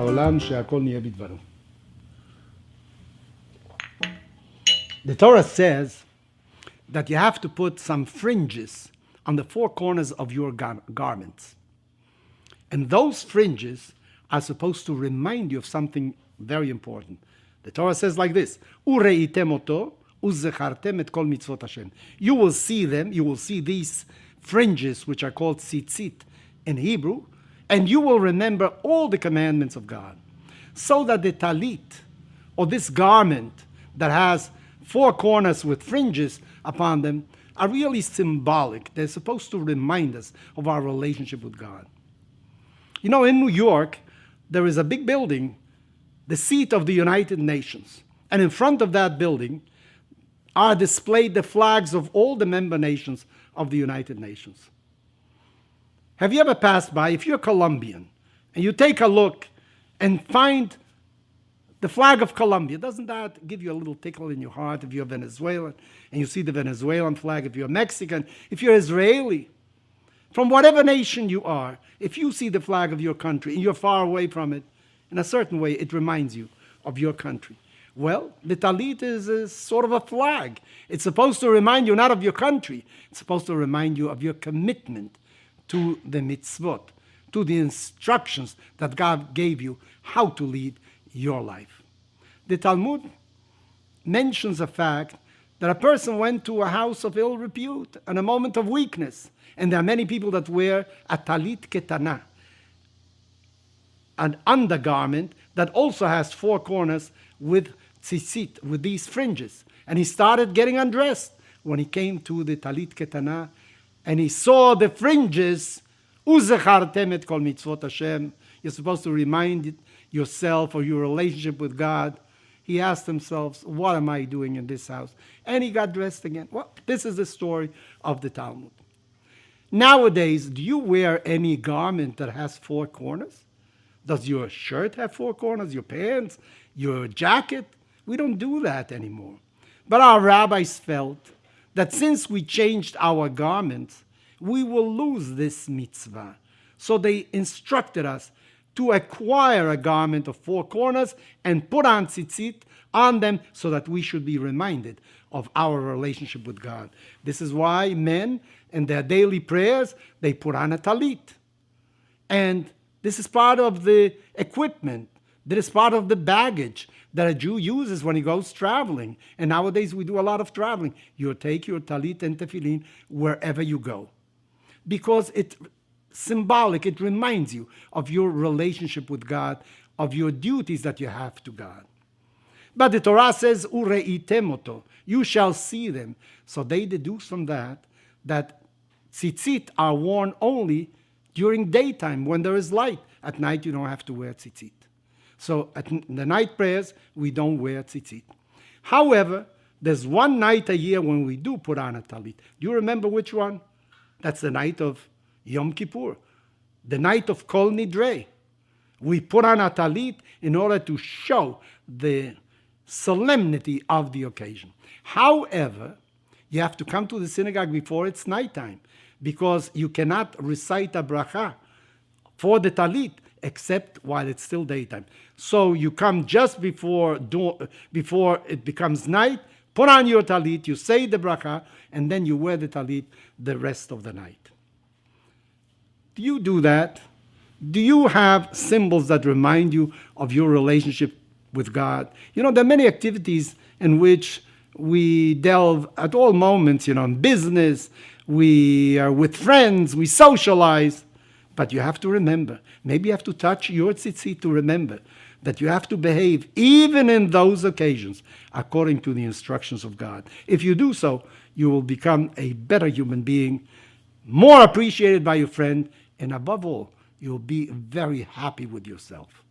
העולם שהכל נהיה בדברו. The Torah says that you have to put some fringes on the four corners of your garments. And those fringes are supposed to remind you of something very important. The Torah says like this, Ureitem oto, uzechartem et kol mitzvot Hashem. You will see them, you will see these fringes, which are called Tsitsit in Hebrew, and you will remember all the commandments of God. So that the talit, or this garment that has four corners with fringes upon them, are really symbolic. They're supposed to remind us of our relationship with God. You know, in New York, there is a big building, the seat of the United Nations. And in front of that building are displayed the flags of all the member nations of the United Nations. Have you ever passed by, if you're Colombian, and you take a look and find the flag of Colombia, doesn't that give you a little tickle in your heart if you're Venezuelan and you see the Venezuelan flag, if you're Mexican, if you're Israeli, from whatever nation you are, if you see the flag of your country and you're far away from it, in a certain way it reminds you of your country. Well, the talit is sort of a flag. It's supposed to remind you not of your country, it's supposed to remind you of your commitment to the mitzvot, to the instructions that God gave you how to lead your life. The Talmud mentions a fact that a person went to a house of ill repute in a moment of weakness, and there are many people that wear a talit ketana, an undergarment that also has four corners with tsitsit, with these fringes. And he started getting undressed when he came to the talit ketana, and he saw the fringes. Uzechartem et kol mitzvot Hashem. You're supposed to remind yourself or your relationship with God. He asked himself, what am I doing in this house? And he got dressed again. Well, this is the story of the Talmud. Nowadays, do you wear any garment that has four corners? Does your shirt have four corners? Your pants? Your jacket? We don't do that anymore. But our rabbis felt that since we changed our garments, we will lose this mitzvah. So they instructed us to acquire a garment of four corners and put on tzitzit on them so that we should be reminded of our relationship with God. This is why men, in their daily prayers, they put on a talit. And this is part of the equipment. This is part of the baggage that a Jew uses when he goes traveling. And nowadays we do a lot of traveling. You take your talit and tefillin wherever you go. Because it's symbolic, it reminds you of your relationship with God, of your duties that you have to God. But the Torah says, Ureitem oto, you shall see them. So they deduce from that tzitzit are worn only during daytime when there is light. At night you don't have to wear tzitzit. So at the night prayers, we don't wear tzitzit. However, there's one night a year when we do put on a talit. Do you remember which one? That's the night of Yom Kippur, the night of Kol Nidrei. We put on a talit in order to show the solemnity of the occasion. However, you have to come to the synagogue before it's nighttime, because you cannot recite a bracha for the talit except while it's still daytime. So you come just before it becomes night, put on your talit, you say the bracha, and then you wear the talit the rest of the night. Do you do that? Do you have symbols that remind you of your relationship with God? You know, there are many activities in which we delve at all moments, in business, we are with friends, we socialize. But you have to remember, maybe you have to touch your tzitzit to remember that you have to behave even in those occasions according to the instructions of God. If you do so, you will become a better human being, more appreciated by your friend, and above all, you'll be very happy with yourself.